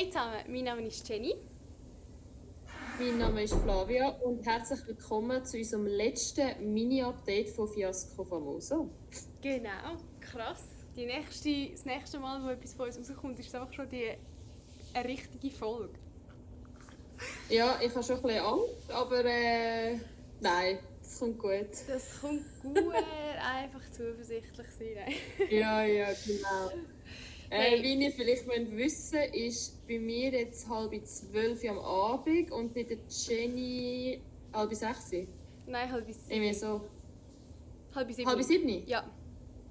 Hey zusammen, mein Name ist Jenny. Mein Name ist Flavia und herzlich willkommen zu unserem letzten Mini-Update von Fiasco Famoso. Genau, krass. Das nächste Mal, wo etwas von uns rauskommt, ist es einfach schon eine richtige Folge. Ja, ich habe schon ein bisschen Angst, aber nein, es kommt gut. Das kommt gut, einfach zuversichtlich sein. Ja, genau. Hey. Wie ihr vielleicht wissen wollt, ist bei mir jetzt 11:30 am Abend und bei der Jenny 6:30. Nein, halb bis Irgendwie sieben. so. Halb bis sieben. 6:30? Ja,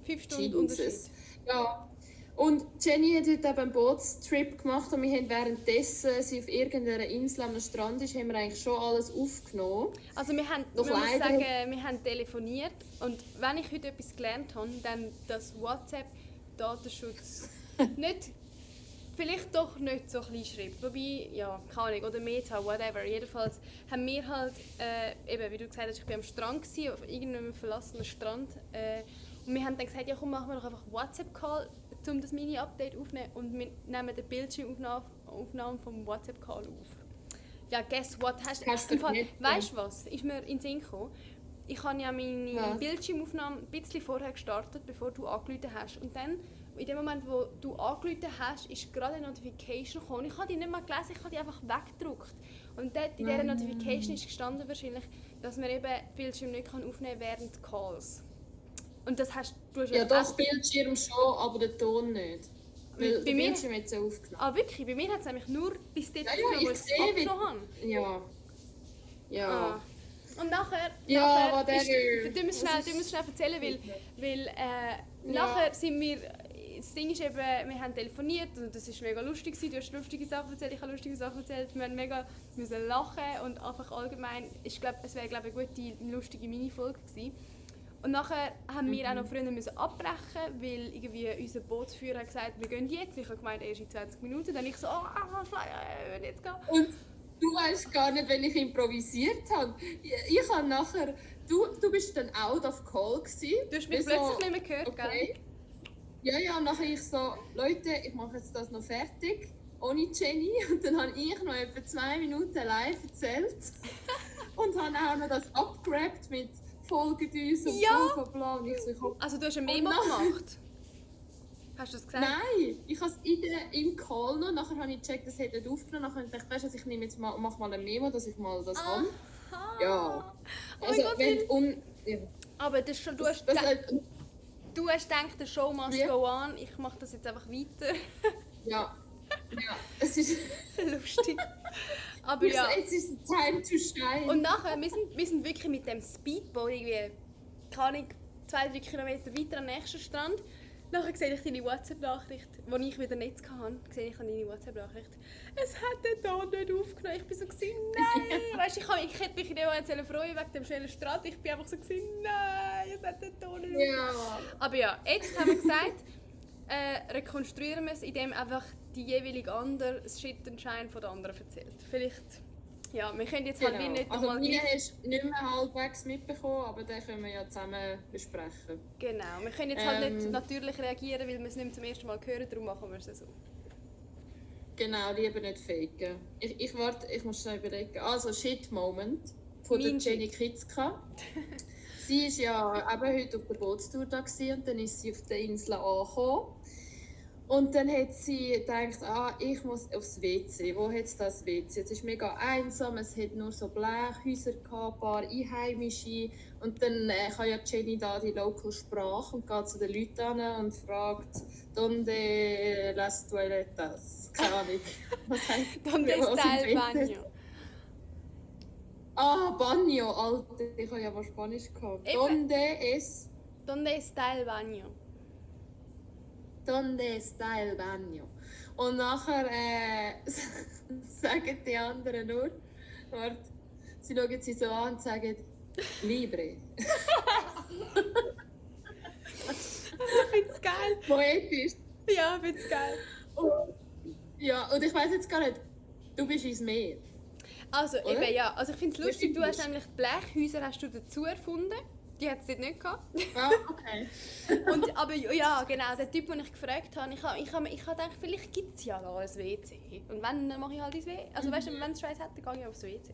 5 Stunden Unterschied. Jesus. Ja. Und Jenny hat heute eben einen Bootstrip gemacht und wir haben währenddessen sie auf irgendeiner Insel am Strand ist, haben wir eigentlich schon alles aufgenommen. Also wir haben, Doch man muss leider- sagen, wir haben telefoniert und wenn ich heute etwas gelernt habe, dann dass WhatsApp-Datenschutz vielleicht doch nicht so klein schreibt. Wobei, ja, keine Ahnung, oder Meta, whatever. Jedenfalls haben wir halt, eben, wie du gesagt hast, ich war am Strand, auf irgendeinem verlassenen Strand. Und wir haben dann gesagt, ja komm, machen wir doch einfach WhatsApp-Call, um das Mini-Update aufzunehmen. Und wir nehmen den Bildschirmaufnahme vom WhatsApp-Call auf. Ja, guess what? Hast du vergessen? Weißt du was? Ist mir in den Sinn gekommen. Ich habe ja meine Was? Bildschirmaufnahme ein bisschen vorher gestartet, bevor du angerufen hast. Und dann, in dem Moment, wo du angerufen hast, ist gerade eine Notification gekommen. Ich habe die nicht mal gelesen, ich habe die einfach weggedruckt. Und dort in dieser Notification ist gestanden wahrscheinlich, dass man eben Bildschirm nicht aufnehmen kann während Calls. Und das hast du Ja, das Bildschirm schon, aber der Ton nicht. Weil Bei der mir- Bildschirm hat es ja aufgenommen. Ah, wirklich? Bei mir hat es nämlich nur bis dort Ja, aufgenommen, wo ich ich es sehe, wie- abgenommen habe. Ja. Ja. Ah. Und nachher Ja, nachher whatever. du musst schnell erzählen, weil nachher sind wir, das Ding ist eben, wir haben telefoniert und das ist mega lustig gewesen. Du hast lustige Sachen erzählt, ich habe lustige Sachen erzählt, wir haben mega müssen lachen und einfach allgemein, es wäre eine gute, lustige Mini-Folge gewesen. Und nachher haben wir auch noch früher müssen abbrechen, weil irgendwie unser Bootsführer hat gesagt, wir gehen jetzt. Ich habe gemeint, erst in 20 Minuten. Dann ich so, wir wollen jetzt gehen. Und du weißt gar nicht, wenn ich improvisiert habe. Ich habe nachher... Du bist dann out of call gewesen. Du hast mich Wie plötzlich nicht mehr gehört, okay. Ja, nachher ich so, Leute, ich mache jetzt das noch fertig, ohne Jenny. Und dann habe ich noch etwa 2 Minuten live erzählt. Und habe auch noch das abgerappt mit «Folgt uns» und Ja. bla bla bla. Und ich so, ich hab- Also du hast ein Memo Und nachher- gemacht? Hast du das gesagt? Nein, ich habe es im Call noch, nachher habe ich gecheckt, das hat nicht aufgenommen, nachher habe ich gedacht, weißt du, ich nehme jetzt mal, mach mal ein Memo, dass ich mal das habe. Ja. Oh Also, mein Gott, wenn ja, aber das schon, du hast gedacht, der Show must Wie? go on. Ich mache das jetzt einfach weiter. ja, es ist, Lustig. Aber ja. jetzt ist time to shine. Und nachher, wir sind wirklich mit dem Speedboat irgendwie, keine Ahnung, 2-3 Kilometer weiter am nächsten Strand. Nachher sehe ich deine WhatsApp-Nachricht, wo ich wieder Netz hatte, sehe ich deine WhatsApp-Nachricht. Es hat den Ton nicht aufgenommen. Ich war so, nein! Weißt du, ich hätte mich in dem Moment freuen wegen dem schönen Strand. Ich bin einfach so, nein, es hat den Ton nicht aufgenommen. Ja. Aber ja, jetzt haben wir gesagt, rekonstruieren wir es, indem einfach die jeweilige andere das Schittenschein von der anderen erzählt. Vielleicht, ja, wir können jetzt halt wie nicht Also, nochmal meine hast du nicht mehr halbwegs mitbekommen, aber den können wir ja zusammen besprechen. Genau, wir können jetzt halt nicht natürlich reagieren, weil wir es nicht mehr zum ersten Mal hören, darum machen wir es so. Genau, lieber nicht faken. Ich warte, ich muss schnell überlegen. Also, Shit-Moment von der Mein Jenny Kitzka. Sie war ja eben heute auf der Bootstour da gewesen, und dann ist sie auf der Insel angekommen. Und dann hat sie gedacht, ich muss aufs WC. Wo hat es das WC? Es ist mega einsam, es hat nur so Blechhäuser gehabt, ein paar Einheimische. Und dann kann ja Jenny da die Local Sprache und geht zu den Leuten hin und fragt, «Donde las toaletas?» Keine Ahnung. Was heisst Donde was está im el Bett? baño? Ah, Baño, Alter. Ich habe ja mal Spanisch gehabt. Eben. Donde está el baño? Donde está el baño? Und nachher sagen die anderen nur, warte, sie schauen sie so an und sagen, Libre. Ich find's geil. Poetisch. Ja, ich find's geil. Ja, und ich weiss jetzt gar nicht, du bist ins Meer. Also, Oder? eben, ja. Also ich finde es lustig, du hast Wirklich? nämlich die Blechhäuser hast du dazu erfunden. Die hat es dort nicht gehabt. Ah, okay. Aber ja, genau, der Typ, den ich gefragt habe, ich habe gedacht, vielleicht gibt es ja da ein WC. Und wenn, dann mache ich halt ins WC. Also weißt du, wenn es Scheiß hat, dann gehe ich aufs WC.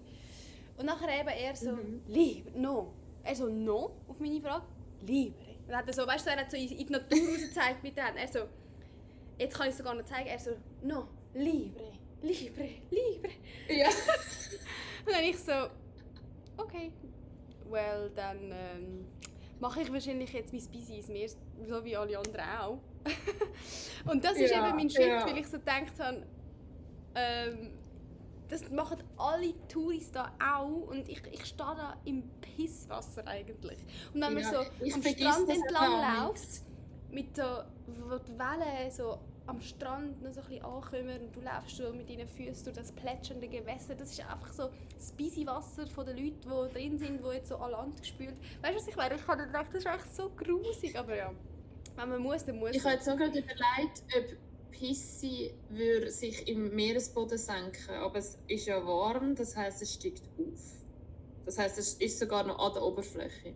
Und nachher eben er so, lieber, no. Er so, no, auf meine Frage, lieber. Und dann hat er so, weißt du, er hat so in die Natur rausgezeigt mit den Händen. Er so, jetzt kann ich es sogar noch zeigen, er so, no, lieber. Ja. Und dann ich so, okay, well, dann mache ich wahrscheinlich jetzt mein Busy ins Meer, so wie alle anderen auch. Und das ist eben mein Schritt, weil ich so gedacht habe, das machen alle Touris da auch und ich stehe da im Pisswasser eigentlich. Und wenn man so am Strand entlang läuft, mit so, wo die Wellen so am Strand noch so ein bisschen ankommen und du läufst so mit deinen Füßen durch das plätschernde Gewässer, das ist einfach so das Busy-Wasser von den Leuten, die drin sind, die jetzt so an Land gespült. Weißt du, was ich meine? Ich habe gedacht, das ist eigentlich so grusig, aber ja, wenn man muss, dann muss man. Ich habe jetzt noch gerade überlegt, ob Pisse würde sich im Meeresboden senken, aber es ist ja warm, das heisst, es steigt auf. Das heisst, es ist sogar noch an der Oberfläche.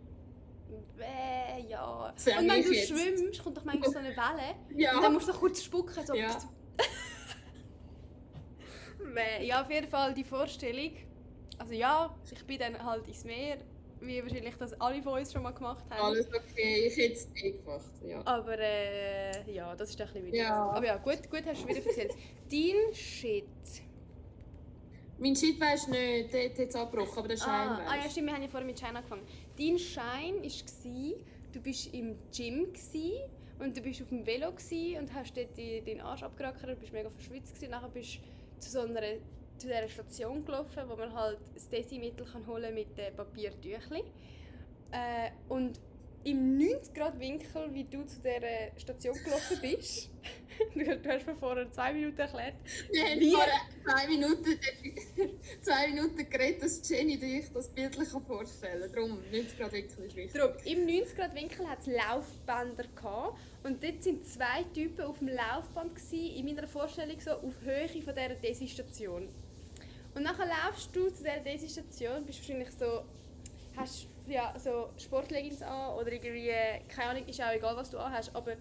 Ja. Sag Und wenn ich du jetzt. schwimmst, kommt doch manchmal so eine Welle Ja. und dann musst du kurz spucken. So. Ja. Ja, auf jeden Fall die Vorstellung. Also ja, ich bin dann halt ins Meer, wie wahrscheinlich das alle von uns schon mal gemacht haben. Alles okay, ich hätte es nicht gemacht. Ja. Aber ja, das ist doch ein bisschen Ja. Aber ja, gut hast du wieder erzählt. Dein Shit. Mein Shit weisst du nicht, der hat jetzt abgebrochen, aber der Schein Ja, weisst. stimmt, wir haben ja vorher mit Schein angefangen. Dein Schein war, du bist im Gym und du bist auf dem Velo und hast dort deinen Arsch abgerackert, du bist mega verschwitzt und nachher bist du zu dieser Station gelaufen, wo man halt das Desimittel holen kann mit den Papiertüchli. Und im 90-Grad-Winkel, wie du zu dieser Station gelaufen bist, du hast mir vorher 2 Minuten erklärt, Wir haben wie- vor 2 Minuten geredet, dass Jenny sich das bildlich vorstellen kann. Darum, 90 Grad Winkel ist wichtig. Darum, im 90-Grad-Winkel hatte es Laufbänder gehabt, und dort waren 2 Typen auf dem Laufband gewesen, in meiner Vorstellung so auf Höhe von dieser Desi-Station. Und nachher laufst du zu dieser Desi-Station, bist wahrscheinlich so, hast ja, so Sportleggings an oder irgendwie, keine Ahnung, ist auch egal, was du anhast, aber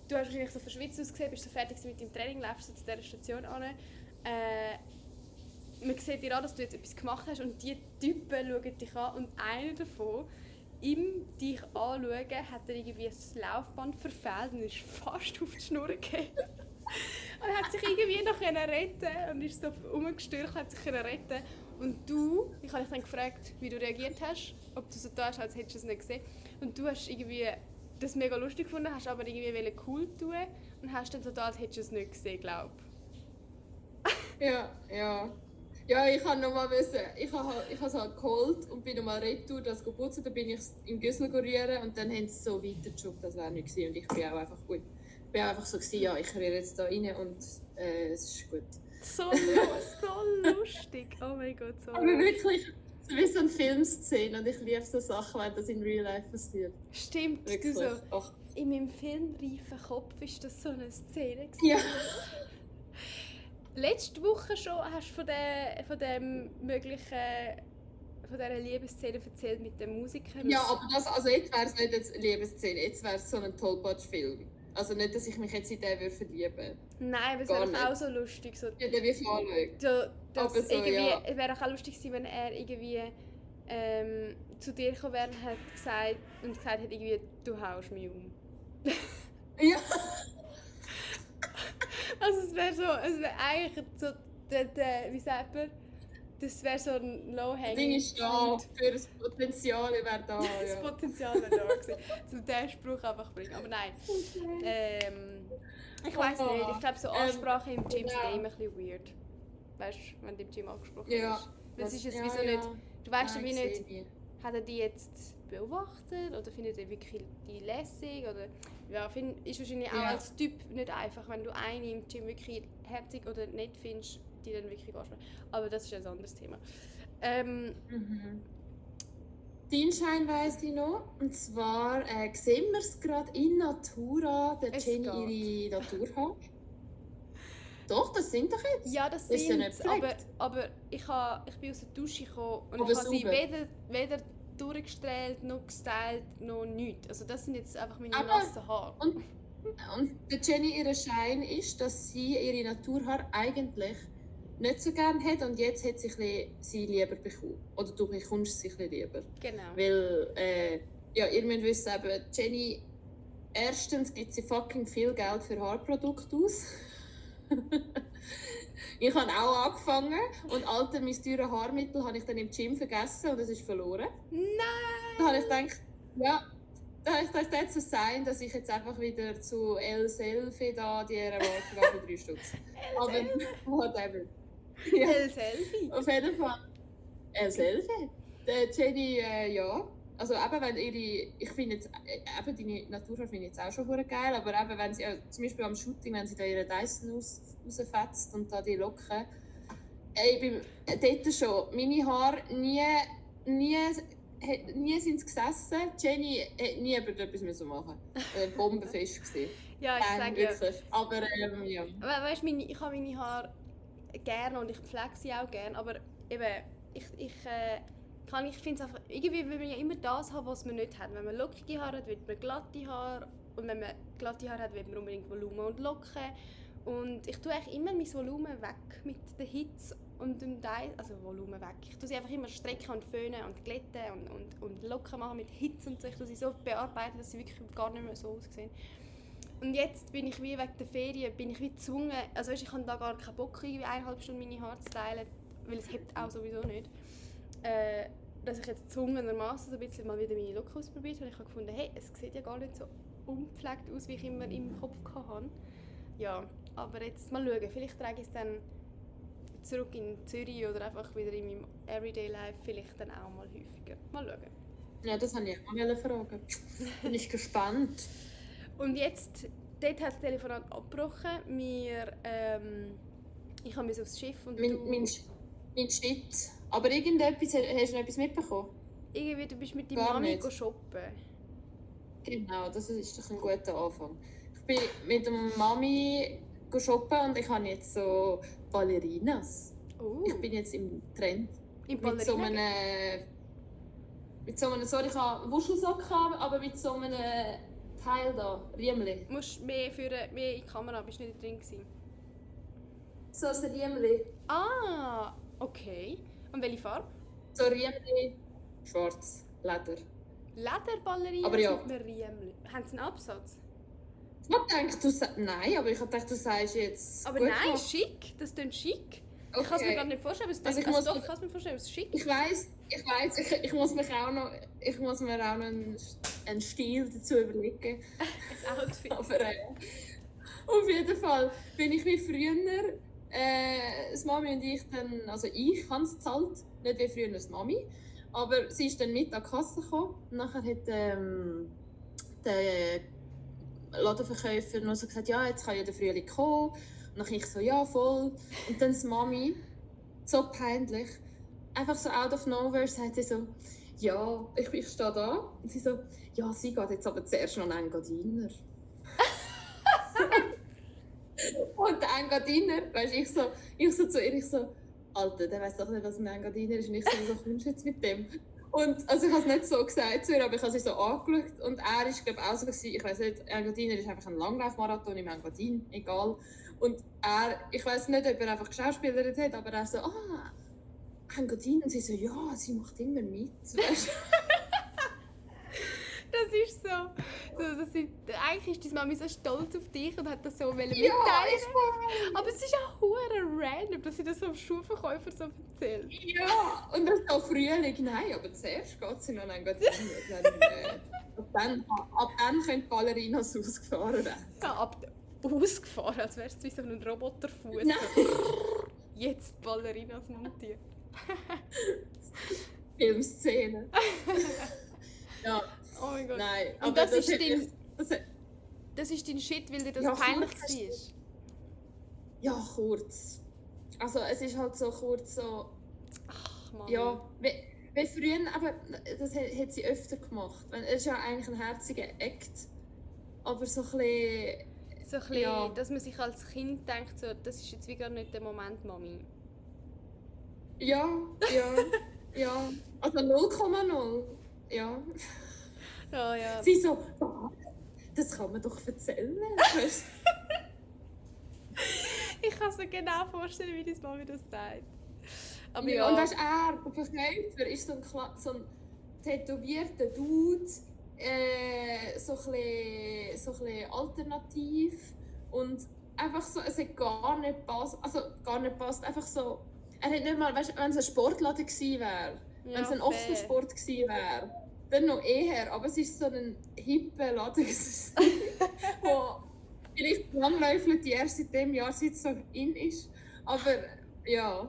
du hast wahrscheinlich so verschwitzt ausgesehen, bist so fertig mit deinem Training, läufst so zu dieser Station an. Man sieht dir an, dass du jetzt etwas gemacht hast und die Typen schauen dich an und einer davon, ihm dich anschauen, hat er irgendwie das Laufband verfehlt und ist fast auf die Schnur gefallen. Und hat sich irgendwie noch retten und ist so rumgestürzt, hat sich retten. Und du, ich habe dich dann gefragt, wie du reagiert hast, ob du so da hast, als hättest du es nicht gesehen. Und du hast irgendwie das mega lustig gefunden, hast aber irgendwie cool tun und hast dann so da, als hättest du es nicht gesehen, glaube ich. Ja, ich habe noch mal wissen, ich habe es halt geholt und bin noch mal retour das putzen, dann bin ich im Güssel rühren und dann haben sie so weitergeschoben, das wäre nicht gewesen. Und ich bin auch einfach gut. Ich bin einfach so gewesen, ja, ich rühre jetzt da rein und es ist gut. So lustig, oh mein Gott, so Aber wirklich, so wie so eine Filmszene und ich liebe so Sachen, wenn das in Real Life passiert. Stimmt, Wirklich. du so, Ach, in meinem filmreifen Kopf war das so eine Szene gewesen. ja. Letzte Woche schon hast du von dem möglichen, von dieser Liebesszene erzählt mit den Musikern. Ja, aber das, also jetzt wäre es nicht eine Liebesszene, jetzt wäre es so ein Tollpatsch-Film. Also nicht, dass ich mich jetzt in den verlieben würde. Nein, aber es Gar wäre nicht. auch so lustig. So, Ja, den will ich anschauen. dass Aber so, irgendwie, ja. es wäre auch lustig gewesen, wenn er irgendwie zu dir gekommen wäre und gesagt hat, irgendwie, du haust mich um. Ja. Also es wäre eigentlich so, wie sagt man, das wäre so ein Das Ding ist da, für das Potenzial wäre da. Das Ja. Potenzial wäre da gewesen, um diesen Spruch einfach bringen. Aber nein. Ich weiß nicht. Ich glaube, so Ansprache im Gym sind immer ein bisschen weird. Weißt du, wenn du im Gym angesprochen Ja. wirst. Weil es ist jetzt Ja, wieso ja. nicht. Du weißt ja Nein, wie sehe nicht, ich. hat er die jetzt beobachtet oder findet er wirklich die lässig? Oder ja, ist wahrscheinlich auch Ja. als Typ nicht einfach, wenn du eine im Gym wirklich herzig oder nett findest, die dann wirklich ansprechen. Aber das ist ein anderes Thema. Dein Schein weiss ich noch. Und zwar sehen wir es gerade in Natura, der Es Jenny geht. ihre Naturhaare. Doch, das sind doch jetzt. Ja, das Ist ja sind nicht gepflegt. aber ich bin aus der Dusche gekommen und Aber ich habe sie sauber. weder durchgestellt, noch gestylt, noch nichts. Also das sind jetzt einfach meine Aber- nassen Haare. Und der Jenny, ihr Schein ist, dass sie ihre Naturhaare eigentlich nicht so gerne hat und jetzt hat sie lieber bekommen. Oder du bekommst sie ein bisschen lieber. Genau. Weil, ja, ihr müsst wissen, eben, Jenny, erstens gibt sie fucking viel Geld für Haarprodukte aus. Ich habe auch angefangen und alte, mein teures Haarmittel habe ich dann im Gym vergessen und es ist verloren. Nein! Da habe ich gedacht, ja, da habe ich gedacht, das ist sein, dass ich jetzt einfach wieder zu El Selfie da die Marke für 3 Stutz. Aber whatever. Ja, El Selfie. auf jeden Fall. El Selfie. Der Jenny, ja. Also eben, wenn ich finde jetzt, eben deine Naturhaare finde ich jetzt auch schon verdammt geil, aber eben, wenn sie, zum Beispiel am Shooting, wenn sie da ihre Dyson rausfetzt und da die Locken, ich bin dort schon, meine Haare nie sind sie gesessen. Jenny hat nie etwas machen müssen. Bombenfest gewesen. Ja, ich sage ja. Wirklich. Aber ja. Weißt, ich habe meine Haare gerne und ich pflege sie auch gerne, aber eben, ich finde es einfach, irgendwie will man ja immer das haben, was man nicht hat. Wenn man lockige Haare hat, will man glatte Haare und wenn man glatte Haare hat, will man unbedingt Volumen und Locken. Und ich tue eigentlich immer mein Volumen weg mit der Hitze und dem also Volumen weg. Ich tue sie einfach immer strecken und föhnen und glätten und locker machen mit Hitze und so. Ich tue sie so bearbeiten, dass sie wirklich gar nicht mehr so aussehen. Und jetzt bin ich wie wegen der Ferien gezwungen, also weißt, ich habe da gar keinen Bock, irgendwie 1,5 Stunden meine Haare zu stylen, weil es hebt auch sowieso nicht. Dass ich jetzt gezwungenermaßen so ein bisschen mal wieder meine Look ausprobiert habe. Ich habe gefunden, hey, es sieht ja gar nicht so unpflegt aus, wie ich immer im Kopf hatte. Ja, aber jetzt mal schauen, vielleicht trage ich es dann zurück in Zürich oder einfach wieder in meinem Everyday Life, vielleicht dann auch mal häufiger. Mal schauen. Ja, das wollte ich auch fragen. Bin ich gespannt. Und jetzt, dort hat das Telefonat abgebrochen. Ich musste aufs Schiff und Mein Schritt. Aber irgendetwas, hast du noch etwas mitbekommen? irgendwie, du bist mit deiner Gar Mami nicht. shoppen. Genau, das ist doch ein guter Anfang. Ich bin mit der Mami shoppen und ich habe jetzt so Ballerinas. Ich bin jetzt im Trend. Im Mit so einem, sorry, ich habe Wuschelsocken, aber mit so einem Teil da, Riemli. Du musst mehr in die Kamera, bist nicht drin gewesen. So ein Riemli. Ah, okay. Und welche Farbe? So Riemli, schwarz, Leder. Lederballerina Aber ja. mit einem Riemli. Haben sie einen Absatz? Ich habe gedacht, nein, aber ich habe gedacht, du sagst jetzt. Aber gut nein, gemacht. schick. Das klingt schick. Okay. Ich kann es mir gar nicht vorstellen, aber es Also klingt, ich muss- doch, ich kann es mir vorstellen, es ist schick. Ich weiß, ich muss mir auch noch einen Stil dazu überlegen. Ein Outfit. Aber auf jeden Fall bin ich wie früher, das Mami und ich dann, also ich habe es gezahlt, nicht wie früher das Mami, aber sie ist dann mit an die Kasse gekommen und nachher hat der Ladenverkäufer noch so gesagt, ja, jetzt kann ja der Frühling kommen. Und dann ich so, ja, voll. Und dann das Mami, so peinlich, einfach so out of nowhere, sagt sie so, ja, ich stehe da. Und sie so, ja, sie geht jetzt aber zuerst noch einen Engadiner. Und der Engadiner, weißt du, ich so zu ihr, ich so, Alter, der weiss doch nicht, was ein Engadiner ist. Und ich so, wieso kommst du jetzt mit dem? Und also ich habe es nicht so gesagt zu ihr, aber ich habe sie so angeschaut. Und er war, glaube ich, auch so, ich weiss nicht, Engadiner ist einfach ein Langlaufmarathon im Engadin, egal. Und ich weiss nicht, ob er einfach geschauspielert hat, aber er so, Engadin. Und sie so, ja, sie macht immer mit. Weißt du? Das ist so eigentlich ist deine Mami so stolz auf dich und hat das so mitteilen. Ja, ich weiß. Aber es ist ja hure random, dass sie das so am Schuhverkäufer so erzählt. Ja, und dann so Frühling, nein, aber zuerst geht sie noch einen Engadin. Ab dann können die Ballerinas ausgefahren werden. Ja, ausgefahren, als wärst du wie so ein Roboterfuß. Nein. Jetzt Ballerinas montiert. Filmszene. Ja, Oh mein Gott. nein. Und Aber das ist hat dein- mich- das hat- Das ist dein Shit, weil dir das Ja, peinlich kurz. war. Ja, kurz. Also es ist halt so kurz so, Ach Mann. ja, wie früher, aber das hat sie öfter gemacht. Es ist ja eigentlich ein herziger Act, aber so ein bisschen, So ein bisschen, Ja. dass man sich als Kind denkt, so, das ist jetzt wie gar nicht der Moment, Mami. ja, ja, ja, also 0,0. ja. Ja, ja. Sie so, das kann man doch erzählen. Ich kann mir genau vorstellen, wie das Mami das sagt. Aber Ja, ja. und weißt, der Verkäufer ist so ein tätowierter Dude, so ein bisschen alternativ und einfach so, es hat gar nicht passt, einfach so, er hat nicht mal, weißt, wenn es ein Sportladen gewesen wäre, wenn es ein Offensport gewesen wäre, dann noch eher, aber es ist so ein hipper Laden gewesen, wo vielleicht langläufig die erst seit dem Jahr seit so in ist, aber ja.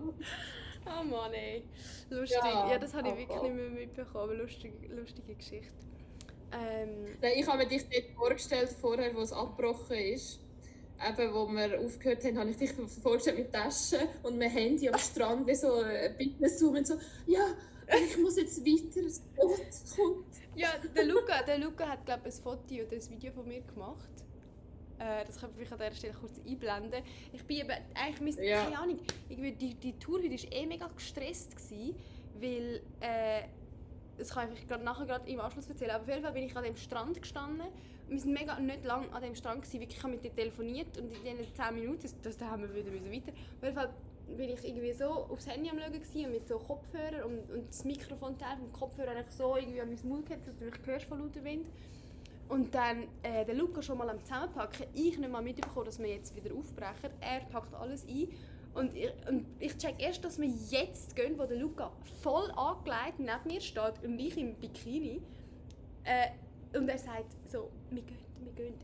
Oh Mann, ey. Lustig. Ja, Ja, das habe ich aber- wirklich nicht mehr mitbekommen, aber lustige Geschichte. Nein, ich habe mir dich dort vorgestellt, vorher, wo es abgebrochen ist. Eben, wo wir aufgehört haben, habe ich dich vorgestellt mit Taschen und einem Handy am Strand, wie so ein Business und so, ja, ich muss jetzt weiter, das Boot kommt. Ja, der Luca hat, glaube ich, ein Foto oder ein Video von mir gemacht. Das können wir vielleicht an dieser Stelle kurz einblenden. Ich bin eben, eigentlich, Ja. keine Ahnung, die Tour heute war mega gestresst gewesen, weil, das kann ich nachher gerade im Anschluss erzählen, aber auf jeden Fall bin ich an dem Strand gestanden. Wir sind mega nicht lange an dem Strand gewesen, wirklich, ich habe mit dir telefoniert und in diesen 10 Minuten, da haben wir wieder weiter. Auf jeden Fall bin ich irgendwie so aufs Handy am Schauen gewesen und mit so Kopfhörer und das Mikrofonteil vom Kopfhörer eigentlich so irgendwie an mein Maul gehabt, dass du mich hörst von lauter Wind. Und dann der Luca schon mal am Zusammenpacken, ich nicht mal mitbekommen, dass wir jetzt wieder aufbrechen. Er packt alles ein. Und ich check erst, dass wir jetzt gehen, wo der Luca voll angelegt neben mir steht und ich im Bikini. Und er sagt so, wir gehen.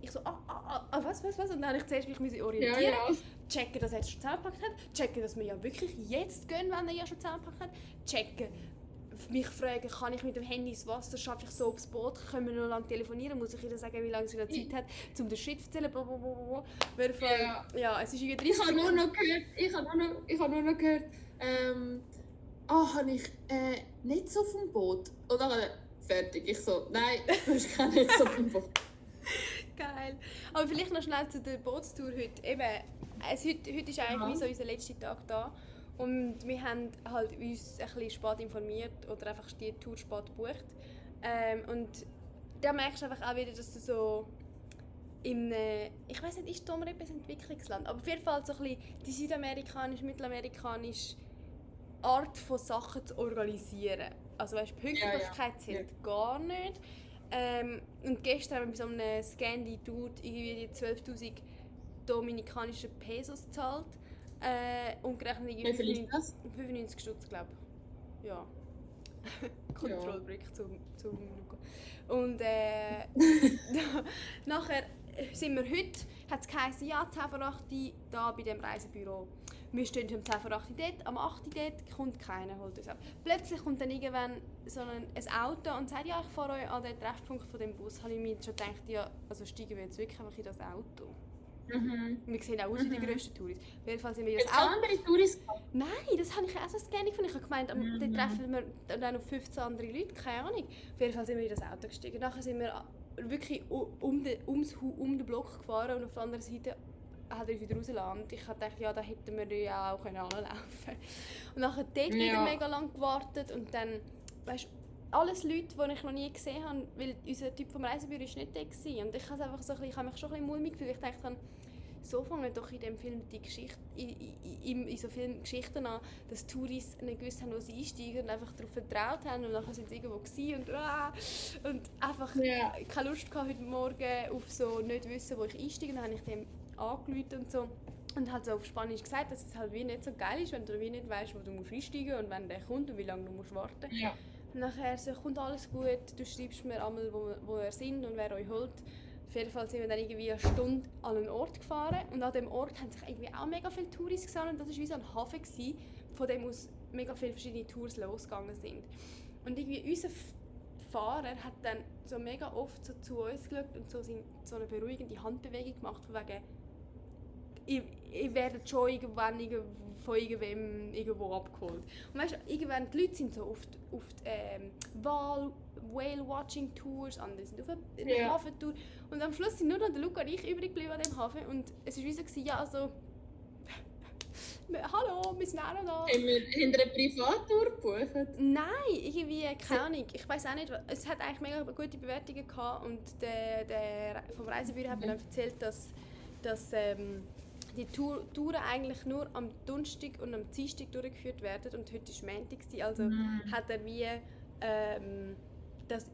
Ich so, was? Und dann habe ich zuerst mich orientieren, Ja. checken, dass er es schon zusammengepackt hat, checken, dass wir ja wirklich jetzt gehen, wenn er ja schon zusammengepackt hat, checken, mich fragen, kann ich mit dem Handy ins Wasser, schaffe ich so aufs Boot, können wir noch lange telefonieren, muss ich ihr sagen, wie lange sie noch Zeit hat, um den Shit zu erzählen, blablabla. Ja, es ist irgendwie 30 Ich habe nur noch gehört, habe ich nicht so vom Boot? Und dann fertig. Ich so, nein, du hast gar nicht so vom Boot. Geil. Aber vielleicht noch schnell zu der Bootstour heute. Eben, heute ist eigentlich wie so unser letzter Tag da. Und wir haben halt uns ein bisschen spät informiert oder einfach die Tour spät gebucht. Und da merkst du einfach auch wieder, dass du so ich weiß nicht, ist Domrep ein Entwicklungsland, aber auf jeden Fall so ein bisschen die südamerikanische, mittelamerikanische Art von Sachen zu organisieren. Also weißt, Pünktlichkeit zählt gar nicht. Und gestern haben wir bei so einem Scandi-Dude irgendwie die 12'000 dominikanische Pesos gezahlt. Umgerechnet Wie viel ist das? 95 Stutz, glaube ich. Ja. Kontrollbrick zum Luca. Und nachher sind wir heute, hat es geheißen, ja, 10 vor 8 Uhr da bei dem Reisebüro. Wir stehen um 10 vor 8 Uhr dort, am 8 Uhr dort kommt keiner, holt uns ab. Plötzlich kommt dann irgendwann so ein Auto und sagt, ja, ich fahre euch an den Treffpunkt von dem Bus. Habe ich mir schon gedacht, ja, also steigen wir jetzt wirklich einfach in das Auto. Wir sehen auch aus wie die grössten Touris. Auf jeden Fall sind wir in das Auto. Andere Touris? Nein, das habe ich auch so gerne gefunden. Ich habe gemeint, dann treffen wir dann noch 15 andere Leute, keine Ahnung. Auf jeden Fall sind wir in das Auto gestiegen. Nachher sind wir wirklich um den Block gefahren und auf der anderen Seite hat er uns wieder rausgelassen. Und ich habe gedacht, ja, da hätten wir ja auch anlaufen können. Und nachher dort wieder mega lang gewartet und dann, weißt du, alles Leute, die ich noch nie gesehen habe, weil unser Typ vom Reisebüro war nicht da gewesen. Und ich habe einfach so ich habe mich schon ein bisschen mulmig gefühlt. Ich dachte, so fangen doch in dem Film die Geschichte, in so vielen Geschichten an, dass Touris nicht gewusst haben, wo sie einsteigen und einfach darauf vertraut haben und nachher sind sie irgendwo gewesen und einfach keine Lust gehabt heute Morgen auf so nicht wissen, wo ich einsteige. Dann habe ich dem angerufen und so und hat so auf Spanisch gesagt, dass es halt wie nicht so geil ist, wenn du wie nicht weißt, wo du musst einsteigen und wenn der kommt und wie lange du musst warten. Ja. Und nachher so, kommt alles gut, du schreibst mir einmal, wo ihr sind und wer euch holt. Auf jeden Fall sind wir dann irgendwie eine Stunde an einen Ort gefahren und an dem Ort haben sich irgendwie auch mega viele Touris gesammelt. Das war wie so ein Hafen, von dem aus mega viele verschiedene Tours losgegangen sind. Und irgendwie unser Fahrer hat dann so mega oft so zu uns geschaut und so eine beruhigende Handbewegung gemacht, von wegen ihr werdet schon irgendwann von irgendwem irgendwo abgeholt. Und weißt du, irgendwann die Leute sind so auf Whale-Watching-Tours, andere sind auf einer Hafentour. Und am Schluss sind nur noch der Luca und ich übrig geblieben an dem Hafen. Und es war wie so, ja, also Hallo, wir sind auch noch da. Haben wir eine Privattour gebucht? Nein, irgendwie, keine Ahnung. Ich weiß auch nicht, es hat eigentlich mega gute Bewertungen gehabt und der vom Reisebüro hat mir dann erzählt, dass die Touren eigentlich nur am Donnerstag und am Dienstag durchgeführt werden und heute war Montag, also hat er wie das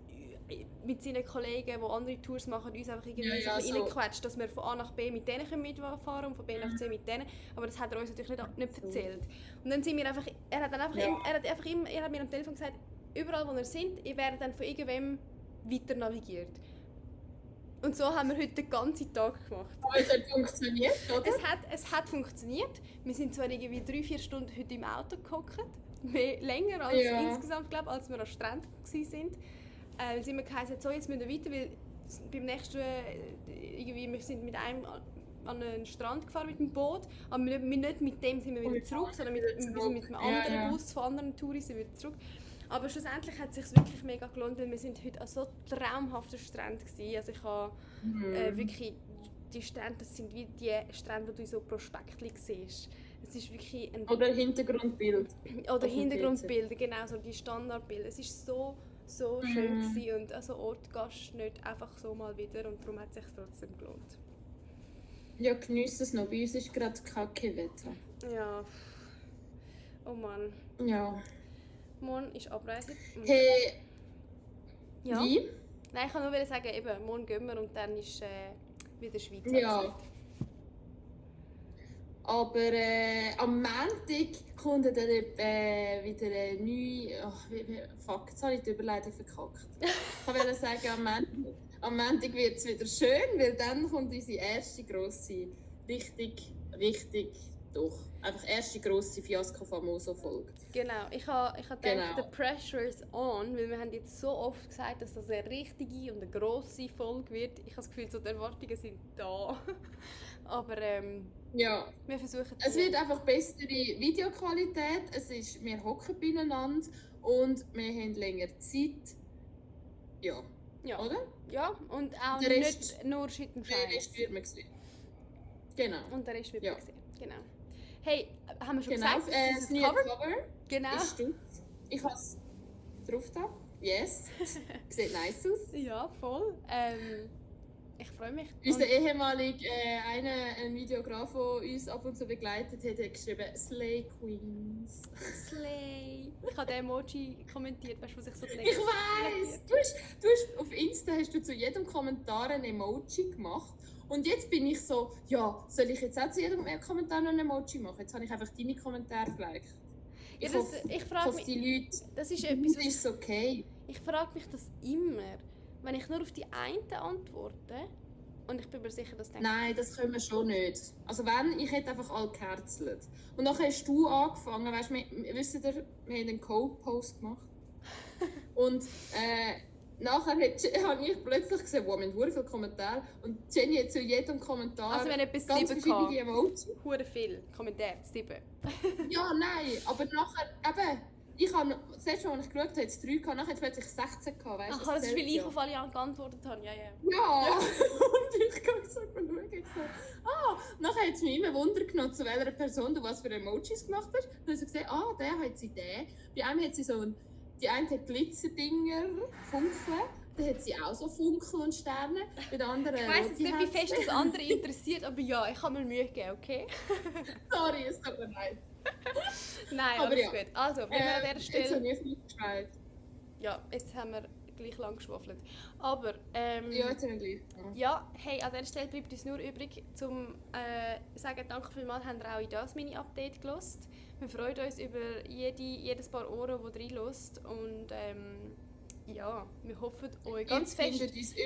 mit seinen Kollegen, die andere Tours machen, uns einfach irgendwie so reingequetscht, dass wir von A nach B mit denen mitfahren und von B nach C mit denen. Aber das hat er uns natürlich nicht erzählt. Und dann sind wir einfach, er hat mir am Telefon gesagt, überall wo wir sind, ihr werdet dann von irgendwem weiter navigiert. Und so haben wir heute den ganzen Tag gemacht. Aber es hat funktioniert, oder? Es hat funktioniert. Wir sind zwar irgendwie 3-4 Stunden heute im Auto gehockt, länger als insgesamt, glaube als wir am Strand waren. Weil es immer geheißen, so jetzt müssen wir weiter, weil beim nächsten irgendwie, wir sind mit einem an einen Strand gefahren mit dem Boot, aber wir nicht mit dem sind wir wieder zurück, sondern wir sind mit einem anderen Bus von anderen Touristen wieder zurück. Aber schlussendlich hat es sich wirklich mega gelohnt, weil wir sind heute an so traumhaften Stränden gewesen. Also ich habe wirklich die Strände, das sind wie die Strände, die du so Prospektli siehst. Es ist wirklich ein oder Hintergrundbild. Oder Hintergrundbilder, genau, so die Standardbilder. Es ist so schön gewesen und an so Ort gehst du nicht einfach so mal wieder und darum hat es sich trotzdem gelohnt. Ja, genieß es noch. Bei uns ist gerade Kacke-Wetter. Ja. Oh Mann. Ja. Morgen ist Abreise. Hey. Ja? Wie? Nein, ich kann nur sagen, eben, morgen gehen wir und dann ist wieder Schweiz. Ja. Aber am Montag kommt dann wieder eine neue... Fuck, jetzt habe ich die Überleitung verkackt. Ich wollte sagen, am Montag wird es wieder schön, weil dann kommt unsere erste grosse, einfach erste grosse Fiasco-Famoso-Folge. Genau, ich habe gedacht, the pressure is on, weil wir haben jetzt so oft gesagt, dass das eine richtige und eine grosse Folge wird. Ich habe das Gefühl, so die Erwartungen sind da. Aber ja. Wir versuchen es wird einfach bessere Videoqualität, wir hocken beieinander und wir haben länger Zeit. Ja. Oder? Ja, und auch nicht nur Shit und Scheiß. Der Rest wird man sehen. Genau. Und der Rest wird man sehen. Genau. Hey, haben wir schon genau. gesagt, das neue Cover genau. ist stolz. Ich habe es drauf da. Yes. Sieht nice aus. Ja, voll. Ich freue mich. Unser ehemaliger ein Videograf, der uns ab und zu begleitet hat geschrieben «Slay Queens». Slay. Ich habe den Emoji kommentiert, weißt du, was ich so denke. Ich weiss! Du hast auf Insta hast du zu jedem Kommentar ein Emoji gemacht. Und jetzt bin ich so, ja, soll ich jetzt auch zu jedem Kommentar ein Emoji machen? Jetzt habe ich einfach deine Kommentare geliked. Ich hoffe, die Leute, das ist etwas, ist okay. Ich frage mich das immer. Wenn ich nur auf die eine antworte, und ich bin mir sicher, dass nein, das können wir schon nicht. Also ich hätte einfach alle geherzelt. Und dann hast du angefangen, weißt du, wisst ihr, wir haben einen Code-Post gemacht. Und nachher habe ich plötzlich gesehen, wow, wir haben sehr viele Kommentare. Und Jenny hat zu jedem Kommentar also wenn etwas ganz verschiedene Emojis. Hure viel Kommentare, 7. Ja, nein, aber nachher, eben, ich habe, das letzte Mal, als ich geschaut habe, jetzt 3 gehabt, nachher hat es plötzlich 16 gehabt, weißt du? Aha, das ist, weil ich auf alle geantwortet habe, ja. Ja, und ich kann so schauen, ich so, nachher hat es mich immer Wunder genommen, zu welcher Person du was für Emojis gemacht hast. Dann habe ich so gesehen, der hat sie den. Bei einem hat sie so die eine hat Glitzerdinger, Funkeln, dann hat sie auch so Funkel und Sterne. Bei der anderen ich weiss jetzt nicht, wie fest das andere interessiert, aber ja, ich habe mir Mühe gegeben, okay? Sorry, es tut mir leid. Nein, aber alles gut. Also, wenn wir an dieser Stelle... Jetzt habe ich es nicht gescheit. Ja, jetzt haben wir gleich lang geschwafelt. Aber, ja, jetzt haben wir gleich. Ja, hey, an dieser Stelle bleibt uns nur übrig, zum sagen, danke vielmals, habt ihr auch in das Mini-Update gehört. Wir freuen uns über jedes paar Ohren, die reinlässt. Und ja, wir hoffen, euch ganz fest nicht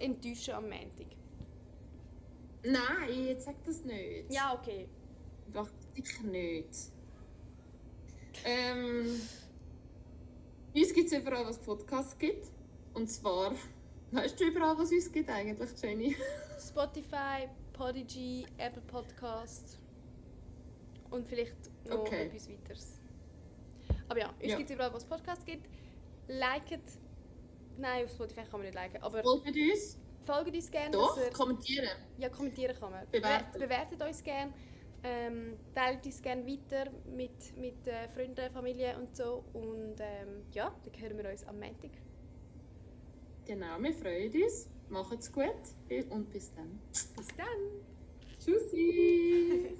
enttäuschen am Montag. Nein, jetzt sag das nicht. Ja, okay. Doch, sicher nicht. Uns gibt es überall, was Podcasts gibt. Und zwar, weißt du überall, was es gibt eigentlich, Jenny? Spotify, Podigy, Apple Podcasts und vielleicht noch etwas weiteres. Aber ja, uns gibt es überall, was Podcasts gibt. Liket. Nein, auf Spotify kann man nicht liken. Aber folgt uns. Folgt uns gerne. Doch, kommentieren. Ja, kommentieren kann man. Bewerten. Bewertet uns gerne. Teilt uns gerne weiter mit Freunden, Familie und so. Und ja, dann hören wir uns am Montag. Genau, wir freuen uns. Macht's gut und bis dann. Bis dann! Tschüssi!